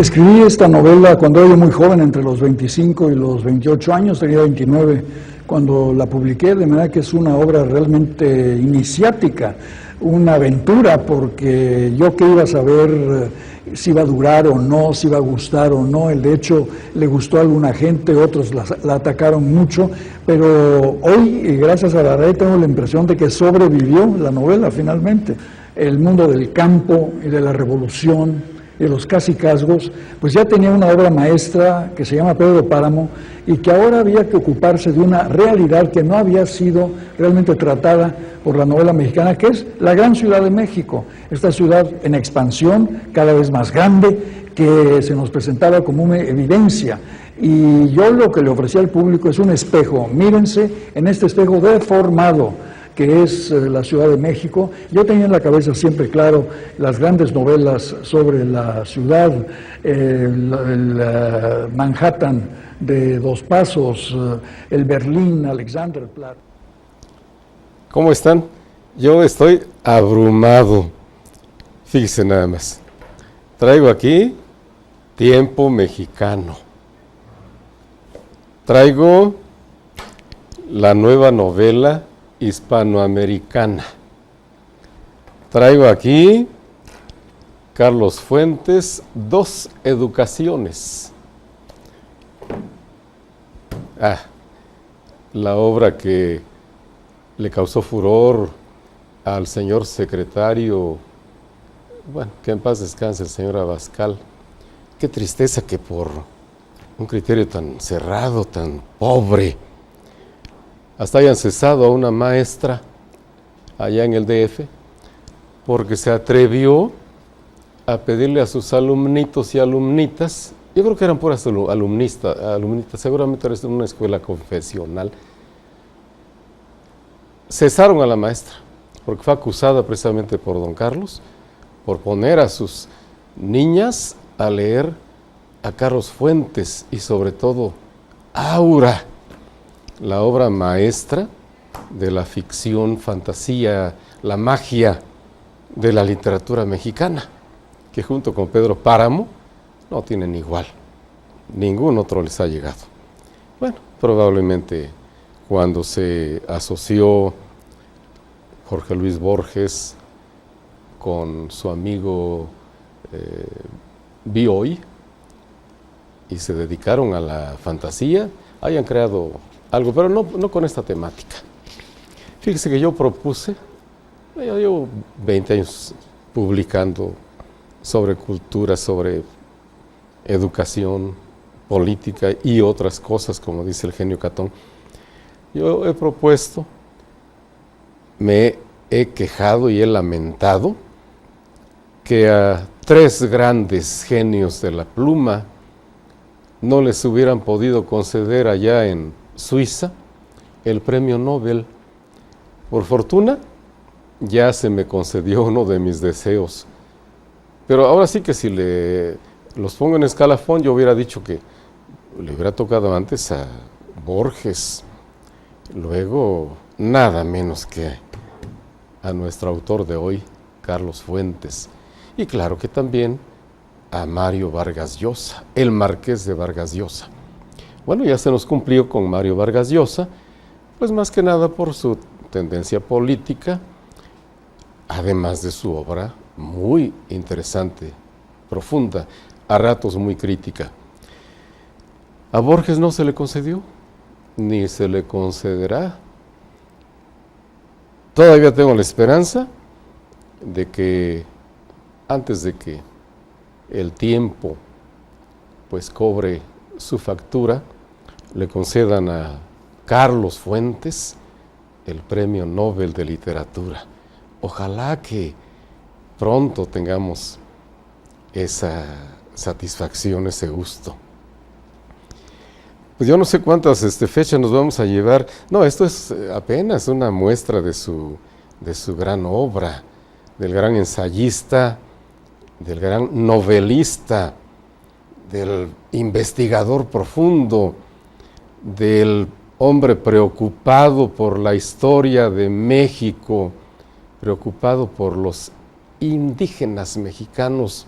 Escribí esta novela cuando era muy joven, entre los 25 y los 28 años, tenía 29 cuando la publiqué, de manera que es una obra realmente iniciática, una aventura, porque yo qué iba a saber si iba a durar o no, si iba a gustar o no. De hecho, le gustó a alguna gente, otros la atacaron mucho, pero hoy, gracias a la red, tengo la impresión de que sobrevivió la novela finalmente. El mundo del campo y de la revolución, de los cacicazgos, pues ya tenía una obra maestra que se llama Pedro Páramo y que ahora había que ocuparse de una realidad que no había sido realmente tratada por la novela mexicana, que es la gran Ciudad de México, esta ciudad en expansión, cada vez más grande, que se nos presentaba como una evidencia. Y yo lo que le ofrecía al público es un espejo. Mírense en este espejo deformado que es la Ciudad de México. Yo tenía en la cabeza siempre claro las grandes novelas sobre la ciudad, el Manhattan de Dos Pasos, el Berlín, Alexanderplatz. ¿Cómo están? Yo estoy abrumado. Fíjense nada más. Traigo aquí Tiempo Mexicano. Traigo la nueva novela hispanoamericana. Traigo aquí Carlos Fuentes, Dos Educaciones. La obra que le causó furor al señor secretario, bueno, que en paz descanse el señor Abascal. Qué tristeza que por un criterio tan cerrado, tan pobre, hasta hayan cesado a una maestra allá en el DF, porque se atrevió a pedirle a sus alumnitos y alumnitas, yo creo que eran puras alumnitas, seguramente era una escuela confesional, cesaron a la maestra, porque fue acusada precisamente por don Carlos, por poner a sus niñas a leer a Carlos Fuentes y sobre todo Aura, la obra maestra de la ficción, fantasía, la magia de la literatura mexicana, que junto con Pedro Páramo no tienen igual, ningún otro les ha llegado. Bueno, probablemente cuando se asoció Jorge Luis Borges con su amigo Bioy y se dedicaron a la fantasía, hayan creado algo, pero no con esta temática. Fíjese que yo propuse, yo llevo 20 años publicando sobre cultura, sobre educación, política y otras cosas, como dice el genio Catón. Yo he propuesto, me he quejado y he lamentado que a tres grandes genios de la pluma no les hubieran podido conceder allá en Suiza el premio Nobel. Por fortuna, ya se me concedió uno de mis deseos. Pero ahora sí que si los pongo en escalafón, yo hubiera dicho que le hubiera tocado antes a Borges, luego nada menos que a nuestro autor de hoy, Carlos Fuentes, y claro que también a Mario Vargas Llosa, el Marqués de Vargas Llosa. Bueno, ya se nos cumplió con Mario Vargas Llosa, pues más que nada por su tendencia política, además de su obra muy interesante, profunda, a ratos muy crítica. A Borges no se le concedió, ni se le concederá. Todavía tengo la esperanza de que antes de que el tiempo pues cobre su factura, le concedan a Carlos Fuentes el Premio Nobel de Literatura. Ojalá que pronto tengamos esa satisfacción, ese gusto. Pues yo no sé cuántas fechas nos vamos a llevar. No, esto es apenas una muestra de su gran obra, del gran ensayista, del gran novelista, del investigador profundo, del hombre preocupado por la historia de México, preocupado por los indígenas mexicanos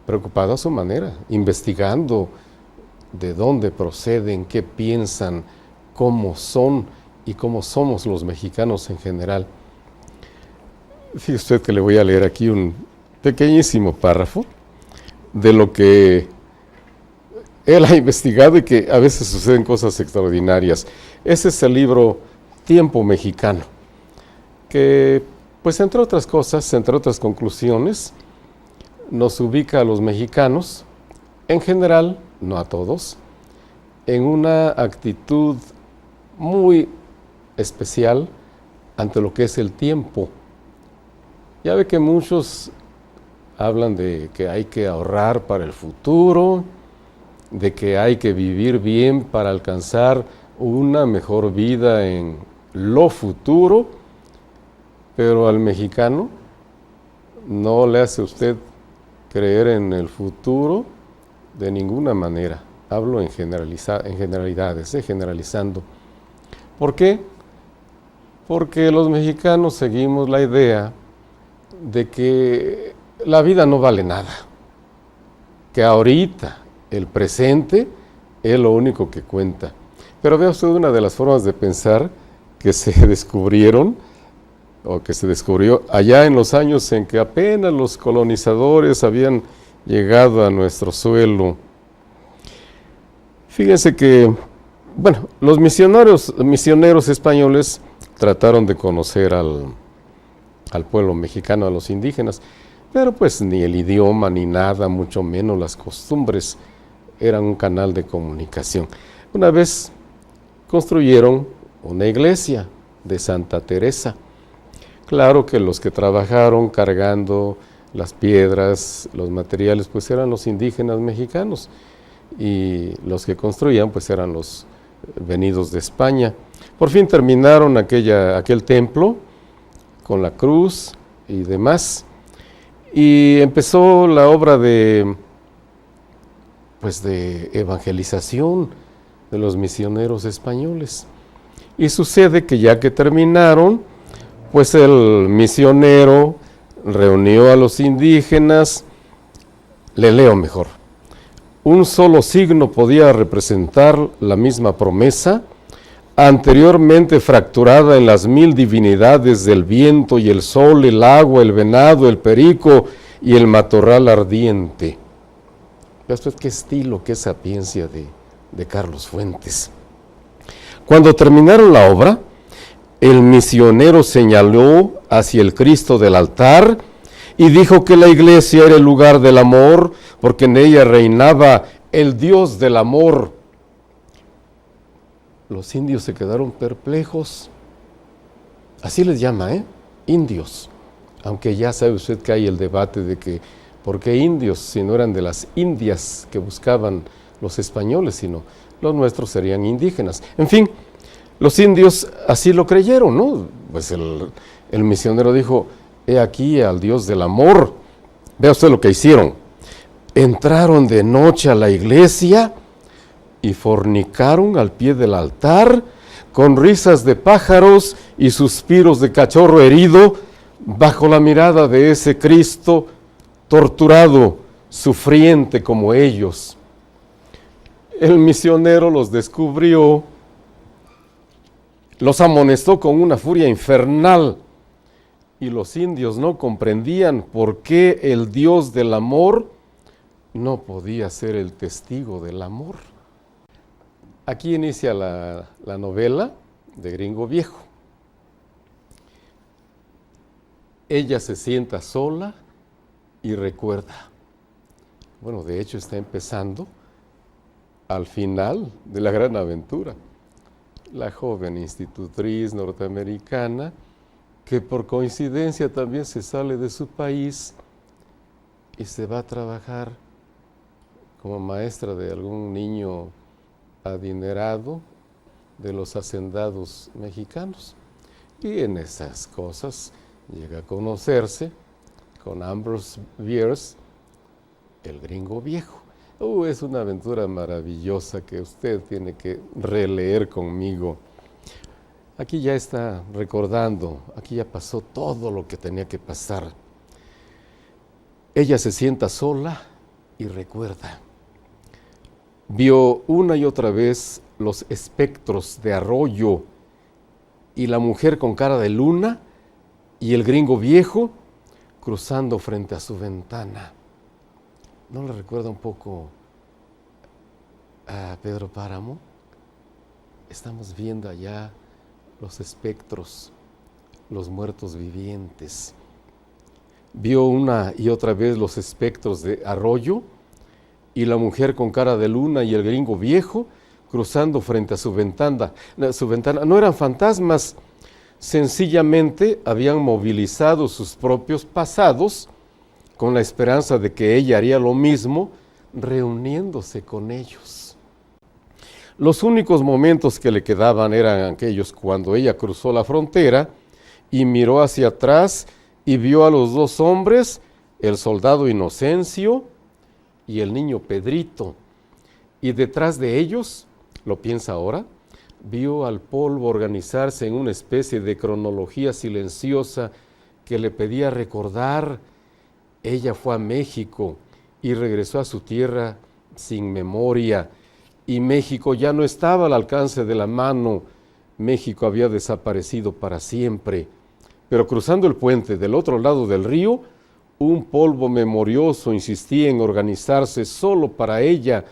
preocupado a su manera, investigando de dónde proceden, qué piensan, cómo son y cómo somos los mexicanos en general. Fíjese usted que le voy a leer aquí un pequeñísimo párrafo de lo que él ha investigado y que a veces suceden cosas extraordinarias. Ese es el libro Tiempo Mexicano, que pues entre otras cosas, entre otras conclusiones, nos ubica a los mexicanos, en general, no a todos, en una actitud muy especial ante lo que es el tiempo. Ya ve que muchos hablan de que hay que ahorrar para el futuro, de que hay que vivir bien para alcanzar una mejor vida en lo futuro, pero al mexicano no le hace usted creer en el futuro de ninguna manera. Hablo en generalidades, generalizando. ¿Por qué? Porque los mexicanos seguimos la idea de que la vida no vale nada, que ahorita el presente es lo único que cuenta. Pero vea usted una de las formas de pensar que se descubrieron, o que se descubrió allá en los años en que apenas los colonizadores habían llegado a nuestro suelo. Fíjense que, bueno, los misioneros españoles trataron de conocer al pueblo mexicano, a los indígenas, pero pues ni el idioma ni nada, mucho menos las costumbres, eran un canal de comunicación. Una vez construyeron una iglesia de Santa Teresa. Claro que los que trabajaron cargando las piedras, los materiales, pues eran los indígenas mexicanos, y los que construían pues eran los venidos de España. Por fin terminaron aquel templo con la cruz y demás, y empezó la obra de evangelización de los misioneros españoles. Y sucede que ya que terminaron, pues el misionero reunió a los indígenas. Le leo mejor. Un solo signo podía representar la misma promesa, anteriormente fracturada en las 1000 divinidades del viento y el sol, el agua, el venado, el perico y el matorral ardiente. Vea usted qué estilo, qué sapiencia de Carlos Fuentes. Cuando terminaron la obra, el misionero señaló hacia el Cristo del altar y dijo que la iglesia era el lugar del amor, porque en ella reinaba el Dios del amor. Los indios se quedaron perplejos. Así les llama, indios. Aunque ya sabe usted que hay el debate de que, ¿por qué indios? Si no eran de las Indias que buscaban los españoles, sino los nuestros serían indígenas. En fin, los indios así lo creyeron, ¿no? Pues el misionero dijo, he aquí al Dios del amor. Vea usted lo que hicieron. Entraron de noche a la iglesia y fornicaron al pie del altar con risas de pájaros y suspiros de cachorro herido bajo la mirada de ese Cristo torturado, sufriente como ellos. El misionero los descubrió, los amonestó con una furia infernal, y los indios no comprendían por qué el Dios del amor no podía ser el testigo del amor. Aquí inicia la novela de Gringo Viejo. Ella se sienta sola y recuerda. Bueno, de hecho está empezando al final de la gran aventura. La joven institutriz norteamericana, que por coincidencia también se sale de su país y se va a trabajar como maestra de algún niño adinerado de los hacendados mexicanos. Y en esas cosas llega a conocerse con Ambrose Bierce, el Gringo Viejo. Es una aventura maravillosa que usted tiene que releer conmigo. Aquí ya está recordando, aquí ya pasó todo lo que tenía que pasar. Ella se sienta sola y recuerda. Vio una y otra vez los espectros de Arroyo y la mujer con cara de luna y el gringo viejo cruzando frente a su ventana. ¿No le recuerda un poco a Pedro Páramo? Estamos viendo allá los espectros, los muertos vivientes. Vio una y otra vez los espectros de Arroyo y la mujer con cara de luna y el gringo viejo cruzando frente a su ventana. No eran fantasmas, sencillamente habían movilizado sus propios pasados con la esperanza de que ella haría lo mismo, reuniéndose con ellos. Los únicos momentos que le quedaban eran aquellos cuando ella cruzó la frontera y miró hacia atrás y vio a los dos hombres, el soldado Inocencio y el niño Pedrito. Y detrás de ellos, lo piensa ahora, vio al polvo organizarse en una especie de cronología silenciosa que le pedía recordar. Ella fue a México y regresó a su tierra sin memoria, y México ya no estaba al alcance de la mano. México había desaparecido para siempre. Pero cruzando el puente del otro lado del río, un polvo memorioso insistía en organizarse solo para ella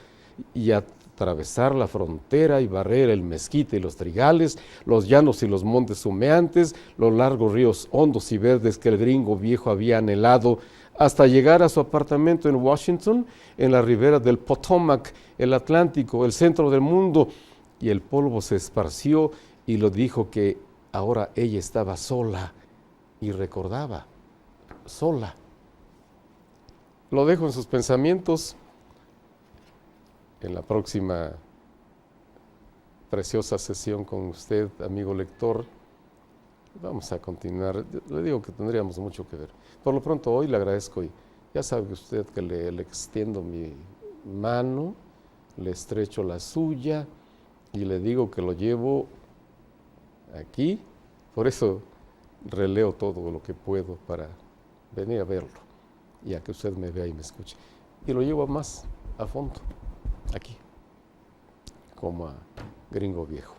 y atravesar la frontera y barrer el mezquite y los trigales, los llanos y los montes humeantes, los largos ríos hondos y verdes que el gringo viejo había anhelado, hasta llegar a su apartamento en Washington, en la ribera del Potomac, el Atlántico, el centro del mundo. Y el polvo se esparció y lo dijo que ahora ella estaba sola y recordaba, sola. Lo dejo en sus pensamientos. En la próxima preciosa sesión con usted, amigo lector, vamos a continuar. Le digo que tendríamos mucho que ver. Por lo pronto hoy le agradezco y ya sabe usted que le extiendo mi mano, le estrecho la suya y le digo que lo llevo aquí. Por eso releo todo lo que puedo para venir a verlo y a que usted me vea y me escuche. Y lo llevo más a fondo, aquí, como a gringo viejo.